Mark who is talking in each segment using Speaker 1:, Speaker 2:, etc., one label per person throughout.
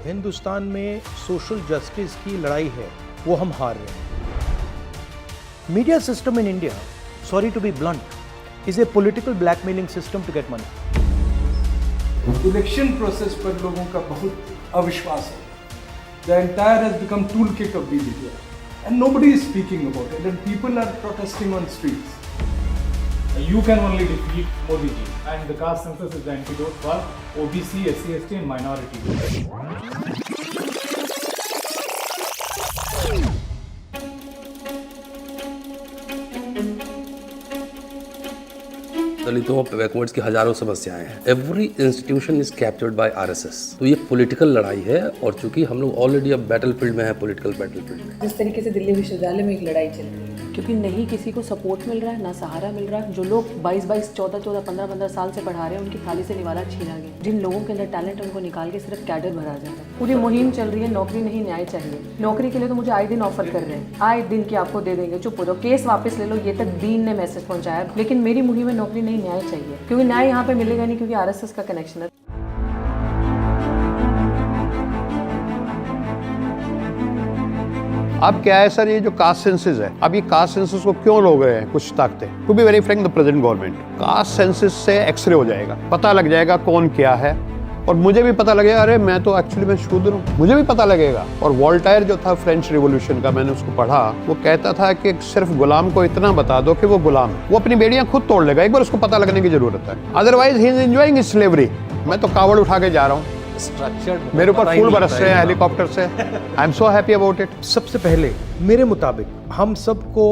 Speaker 1: हिंदुस्तान में social justice की लड़ाई है वो हम हार रहे हैं। Media system in India, sorry to be blunt, is a political blackmailing system to get money.
Speaker 2: Election process पर लोगों का बहुत अविश्वास है। The entire has become toolkit of BJP, and nobody is speaking about it. And people are protesting on streets.
Speaker 3: You can only defeat Modi ji, and the caste census is the antidote for OBC, SC, ST, and minority groups.
Speaker 4: दलितों और backwards की हजारों समस्याएं हैं। Every institution is captured by RSS. तो ये political लड़ाई है, और चूंकि हम लोग ऑलरेडी अब बैटलफील्ड में है, पॉलिटिकल बैटलफील्ड में।
Speaker 5: जिस तरीके से दिल्ली विश्वविद्यालय में एक लड़ाई चल रही है, क्योंकि नहीं किसी को सपोर्ट मिल रहा है, ना सहारा मिल रहा है। जो लोग 22-22, 14-14, 15-15 साल से पढ़ा रहे हैं, उनकी थाली से निवाला छीना गया। जिन लोगों के अंदर टैलेंट है, उनको निकाल के सिर्फ कैडर भरा जाता है। पूरी मुहिम चल रही है, नौकरी नहीं न्याय चाहिए। नौकरी के लिए तो मुझे आए दिन ऑफर कर रहे हैं, आए दिन की आपको दे देंगे, चुप हो जाओ, केस वापस ले लो, ये तक दीन ने मैसेज पहुंचाया। लेकिन मेरी मुहिम में नौकरी नहीं, न्याय चाहिए, क्योंकि न्याय यहाँ पे मिलेगा नहीं, क्योंकि आरएसएस का कनेक्शन है।
Speaker 6: अब क्या है सर, ये जो कास्ट सेंसस है, अब ये कास्ट सेंसस को क्यों रोक रहे हैं कुछ ताकतें? To be very frank, the present government, caste census से एक्सरे हो जाएगा, पता लग जाएगा कौन क्या है, और मुझे भी पता लगेगा, अरे मैं तो एक्चुअली मैं शूद्र हूँ, मुझे भी पता लगेगा। और वोल्टायर जो था फ्रेंच रिवॉल्यूशन का, मैंने उसको पढ़ा, वो कहता था कि सिर्फ गुलाम को इतना बता दो कि वो गुलाम है, वो अपनी बेड़ियां खुद तोड़ लेगा, एक बार उसको पता लगने की जरूरत है, otherwise he is enjoying his slavery. मैं तो कावड़ उठा के जा रहा हूँ, मेरे ऊपर फूल बरस रहे हैं हेलीकॉप्टर से। I am so happy about it.
Speaker 1: सबसे पहले मेरे मुताबिक हम सबको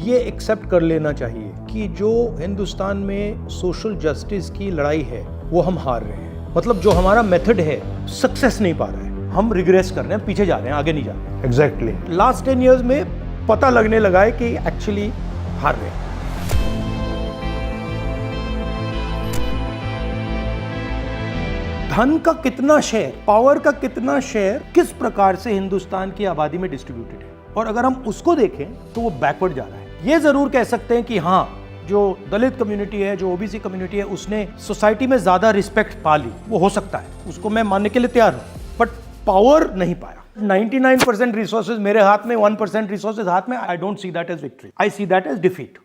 Speaker 1: ये एक्सेप्ट कर लेना चाहिए कि जो हिंदुस्तान में सोशल जस्टिस की लड़ाई है वो हम हार रहे हैं। मतलब जो हमारा मेथड है सक्सेस नहीं पा रहा है, हम रिग्रेस कर रहे हैं, पीछे जा रहे हैं, आगे नहीं जा रहे।
Speaker 6: एग्जैक्टली
Speaker 1: लास्ट 10 years में पता लगने लगा है कि एक्चुअली हार रहे हैं। धन का कितना शेयर, पावर का कितना शेयर किस प्रकार से हिंदुस्तान की आबादी में डिस्ट्रीब्यूटेड है, और अगर हम उसको देखें तो वो बैकवर्ड जा रहा है। ये जरूर कह सकते हैं कि हाँ, जो दलित कम्युनिटी है, जो ओबीसी कम्युनिटी है, उसने सोसाइटी में ज्यादा रिस्पेक्ट पा ली, वो हो सकता है, उसको मैं मानने के लिए तैयार हूं, बट पावर नहीं पाया। 99% रिसोर्सेज मेरे हाथ में, 1% रिसोर्सेज हाथ में। I don't see that as victory, I see that as defeat.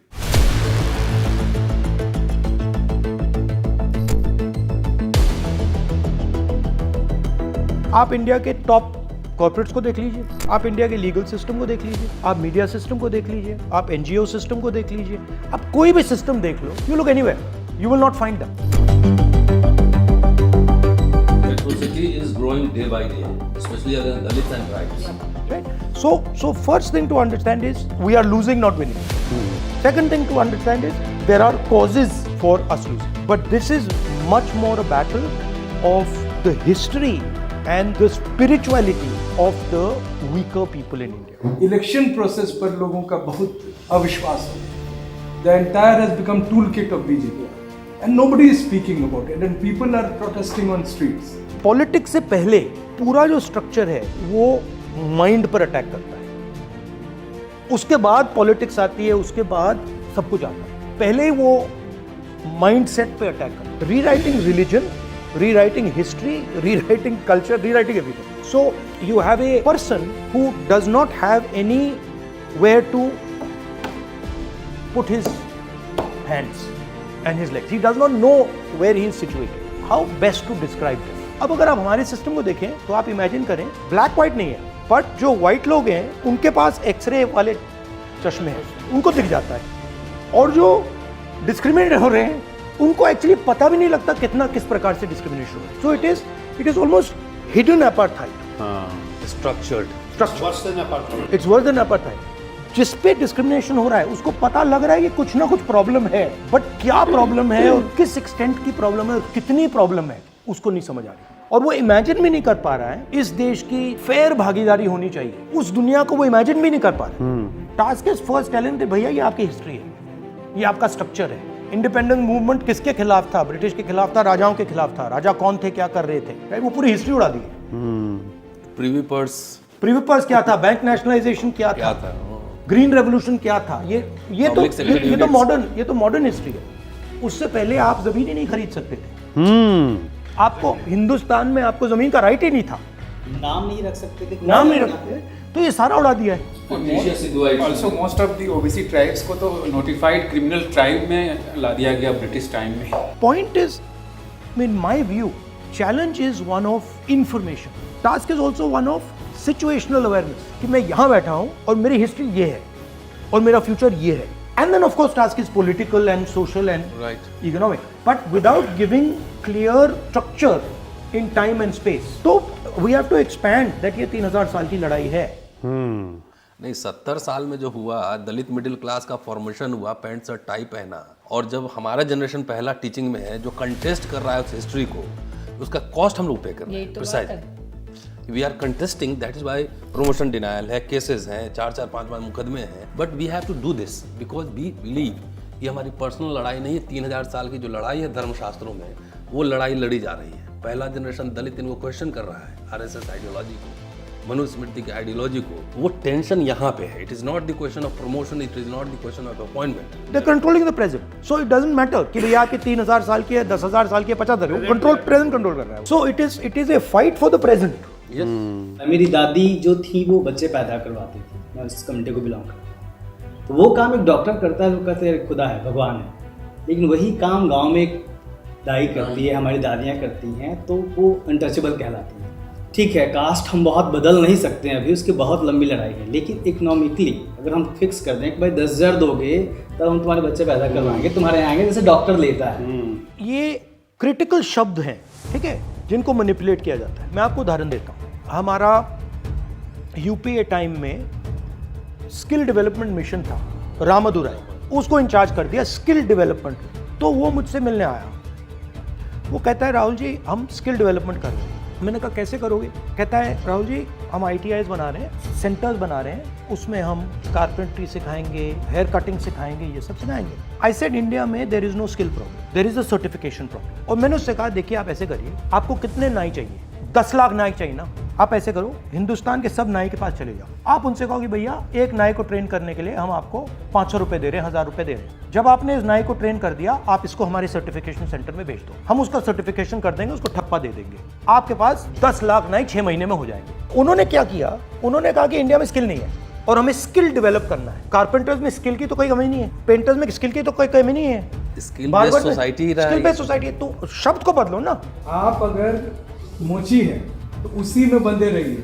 Speaker 1: आप इंडिया के टॉप कॉर्पोरेट्स को देख लीजिए, आप इंडिया के लीगल सिस्टम को देख लीजिए, आप मीडिया सिस्टम को देख लीजिए, आप एनजीओ सिस्टम को देख लीजिए, आप कोई भी सिस्टम देख लो, you look anywhere, you will not find them.
Speaker 4: Atrocity is growing day by day, especially against Dalits and tribes.
Speaker 1: Right? So first thing to understand is we are losing, not winning. Second thing to understand is there are causes for us losing, but this is much more a battle of the history and the spirituality of the weaker people in India.
Speaker 2: Election process पर लोगों का बहुत अविश्वास है। The entire has become toolkit of BJP, and nobody is speaking about it. And people are protesting on streets.
Speaker 1: Politics से पहले पूरा जो स्ट्रक्चर है वो माइंड पर अटैक करता है, उसके बाद पॉलिटिक्स आती है, उसके बाद सब कुछ आता है। पहले वो माइंड सेट पे अटैक करता है। Rewriting religion, rewriting history, rewriting culture, rewriting everything. So you have a person who does not have anywhere to put his hands and his legs. He does not know where he is situated. How best to describe this? अब अगर आप हमारे system को देखें तो आप imagine करें, black white नहीं है, बट जो व्हाइट लोग हैं उनके पास एक्सरे वाले चश्मे हैं, उनको दिख जाता है, और जो डिस्क्रिमिनेट हो रहे हैं उनको एक्चुअली पता भी नहीं लगता कितना किस प्रकार से डिस्क्रिमिनेशन हो रहा है। So it is almost hidden apartheid,
Speaker 4: Structured.
Speaker 1: It's worse than apartheid. जिस पे डिस्क्रिमिनेशन हो रहा है उसको पता लग रहा है कि कुछ ना कुछ प्रॉब्लम है, बट क्या प्रॉब्लम है और किस एक्सटेंट की प्रॉब्लम है और कितनी प्रॉब्लम है उसको नहीं समझ आ रही, और वो इमेजिन भी नहीं कर पा रहा है। इस देश की फेयर भागीदारी होनी चाहिए, उस दुनिया को वो इमेजिन भी नहीं कर पा रहा है। टास्क इज फर्स्ट टैलेंट, भैया ये आपकी हिस्ट्री है, ये आपका स्ट्रक्चर है। इंडिपेंडेंस मूवमेंट किसके खिलाफ था? ब्रिटिश के खिलाफ था, राजाओं के खिलाफ था। राजा कौन थे, क्या कर रहे थे, राइट? वो पूरी हिस्ट्री उड़ा दी है।
Speaker 4: प्रीवी पर्स
Speaker 1: क्या था? बैंक नेशनलाइजेशन क्या था? ग्रीन रेवोल्यूशन क्या था? ये तो मॉडर्न हिस्ट्री है। उससे पहले आप जमीन ही नहीं खरीद सकते थे। आपको हिंदुस्तान में आपको जमीन का राइट ही नहीं था।
Speaker 7: नाम नहीं रख सकते थे,
Speaker 1: नाम नहीं रखते, तो ये सारा उड़ा दिया है।
Speaker 8: Also most of the OBC tribes को तो नोटिफाइड क्रिमिनल ट्राइब में ला दिया गया ब्रिटिश टाइम में।
Speaker 1: Point is, in my view, challenge is one of information. Task is also one of situational awareness. कि मैं यहाँ बैठा हूँ और मेरी हिस्ट्री ये है और मेरा फ्यूचर ये है. And then of course task is political and social and economic. But without giving clear structure in time and space. तो we have to expand that ये 3000 साल की लड़ाई है.
Speaker 4: नहीं, 70 साल में जो हुआ, दलित मिडिल क्लास का फॉर्मेशन हुआ, पैंट शर्ट टाई पहना, और जब हमारा जनरेशन पहला टीचिंग में है जो कंटेस्ट कर रहा है उस हिस्ट्री को, उसका कॉस्ट हम लोग पे कर रहे हैं। Precise we are contesting, that is why promotion denial है, केसेस हैं, 4-4, 5-5 मुकदमे हैं, but we have to do this because we believe ये हमारी पर्सनल लड़ाई नहीं है। 3000 साल की जो लड़ाई है धर्मशास्त्रों में, वो लड़ाई लड़ी जा रही है। पहला जनरेशन दलित इनको क्वेश्चन कर रहा है, आरएसएस आइडियोलॉजी को, मनुस्मृति की आइडियोलॉजी को। वो टेंशन यहाँ पे है। It is not the question of promotion, it is not the question of appointment.
Speaker 1: They're controlling the present, so it doesn't matter कि भैया आपकी 3000 साल की है, 10,000 साल की है, 50,000, कंट्रोल प्रेजेंट कंट्रोल कर रहा है। So it is a fight for the present.
Speaker 7: मेरी दादी जो थी वो बच्चे पैदा करवाती थी, मैं उस कम्युनिटी को बिलोंग करता हूँ। तो वो काम एक डॉक्टर करता है, वो कहते हैं खुदा है, भगवान है, लेकिन वही काम गांव में एक दाई करती है, हमारी दादियाँ करती हैं, तो वो अनटचेबल कहलाती हैं। ठीक है, कास्ट हम बहुत बदल नहीं सकते हैं अभी, उसकी बहुत लंबी लड़ाई है, लेकिन इकोनॉमिकली अगर हम फिक्स कर दें कि भाई 10,000 दोगे तब हम तुम्हारे बच्चे पैदा करवाएंगे, तुम्हारे यहाँ आएंगे, जैसे डॉक्टर लेता है।
Speaker 1: ये क्रिटिकल शब्द हैं, ठीक है, जिनको मैनिपुलेट किया जाता है। मैं आपको उदाहरण देता हूँ। हमारा यूपीए टाइम में स्किल डेवलपमेंट मिशन था, रामदुराई, उसको इंचार्ज कर दिया स्किल डेवलपमेंट। तो वो मुझसे मिलने आया, वो कहता है राहुल जी हम स्किल डेवलपमेंट कर रहे हैं। मैंने कहा कैसे करोगे? कहता है राहुल जी हम ITIs बना रहे हैं, सेंटर्स बना रहे हैं, उसमें हम कारपेंट्री सिखाएंगे, हेयर कटिंग सिखाएंगे, ये सब सिखाएंगे। आई सेड इंडिया में there is no skill problem, there is a certification problem. और मैंने उससे कहा देखिए आप ऐसे करिए, आपको कितने नाई चाहिए? 10 लाख नाई चाहिए ना? आप ऐसे करो, हिंदुस्तान के सब नाई के पास चले जाओ, आप उनसे कहो कि भैया एक नाई को ट्रेन करने के लिए हम आपको 500 रुपए दे रहे हैं, 1000 रुपए दे रहे हैं। जब आपने इस नाई को ट्रेन कर दिया, आप इसको हमारे सर्टिफिकेशन सेंटर में भेज दो, हम उसका सर्टिफिकेशन कर देंगे, उसको ठप्पा दे देंगे, आपके पास 10 लाख नाई 6 महीने में हो जाएंगे। उन्होंने क्या किया? उन्होंने कहा कि इंडिया में स्किल नहीं है और हमें स्किल डेवलप करना है। कारपेंटर्स में स्किल की तो कोई कमी नहीं है, पेंटर्स में स्किल की तो कोई कमी नहीं है,
Speaker 4: स्किल बेस्ड सोसाइटी रहा है,
Speaker 1: स्किल बेस्ड सोसाइटी। तो शब्द को बदलो ना।
Speaker 2: आप अगर मोची हैं तो उसी में बंधे रहिए,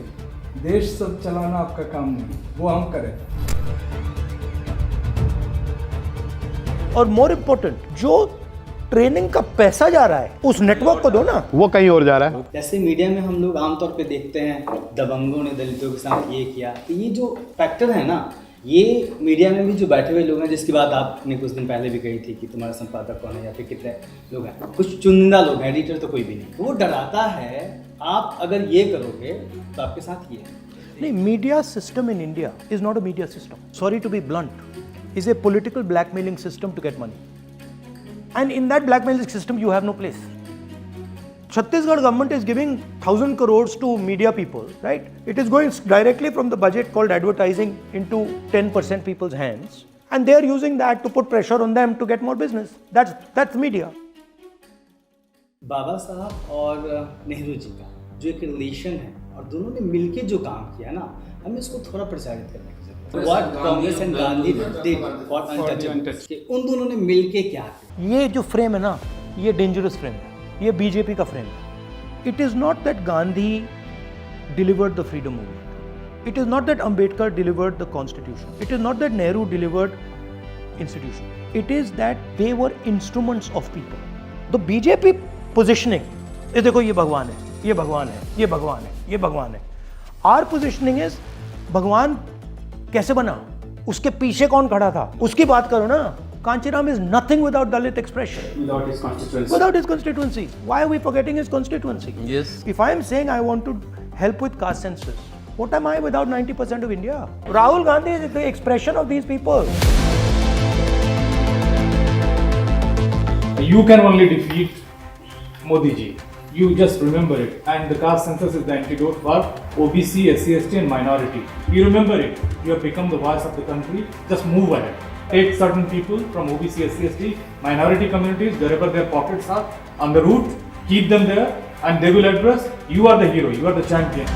Speaker 2: देश सब चलाना आपका काम नहीं, वो हम करें।
Speaker 1: और मोर इम्पोर्टेंट, जो ट्रेनिंग का पैसा जा रहा है उस नेटवर्क को दो ना,
Speaker 6: वो कहीं और जा रहा है।
Speaker 7: जैसे मीडिया में हम लोग आमतौर पे देखते हैं दबंगों ने दलितों के साथ ये किया, तो ये जो फैक्टर है ना, ये मीडिया में भी जो बैठे हुए लोग हैं, जिसकी बात आपने कुछ दिन पहले भी कही थी कि तुम्हारा संपादक कौन है या फिर कितने लोग हैं, कुछ चुनिंदा लोग हैं, एडिटर तो कोई भी नहीं, वो डराता है आप अगर ये करोगे तो आपके साथ ये है।
Speaker 1: नहीं, media system in India is not a media system, sorry to be blunt, is a political blackmailing system to get money, and in that blackmailing system you have no place. Chhattisgarh government is giving 1,000 crores to media people, right? It is going directly from the budget called advertising into 10% people's hands, and they are using that to put pressure on them to get more business. That's media.
Speaker 7: बाबा साहब और नेहरू जी का जो एक relation है और दोनों ने मिलके जो काम किया ना, हमें इसको थोड़ा प्रचारित करने की जरूरत है। What Congress and Gandhi did for untouchables, कि उन दोनों ने मिलके क्या किया।
Speaker 1: ये जो फ्रेम है ना, ये डेंजरस फ्रेम है, ये बीजेपी का फ्रेम है। It is not that Gandhi delivered the freedom movement, it is not that Ambedkar delivered the constitution, it is not that Nehru delivered institution, it is that they were instruments of people. The BJP positioning, ये देखो ये भगवान है, ये भगवान है, ये भगवान है, ये भगवान है। आर पोजिशनिंग इज भगवान कैसे बना, उसके पीछे कौन खड़ा था, उसकी बात करो ना। Kanchiram is nothing without Dalit expression.
Speaker 8: Without his constituency.
Speaker 1: Without his constituency. Why are we forgetting his constituency?
Speaker 4: Yes.
Speaker 1: If I am saying I want to help with caste census, what am I without 90% of India? Rahul Gandhi is the expression of these people.
Speaker 3: You can only defeat Modi ji. You just remember it. And the caste census is the antidote for OBC, SC, ST and minority. You remember it. You have become the voice of the country. Just move ahead. Take certain people from OBC, SC, ST, minority communities, wherever their pockets are, on the route, keep them there, and they will address. You are the hero, you are the champion.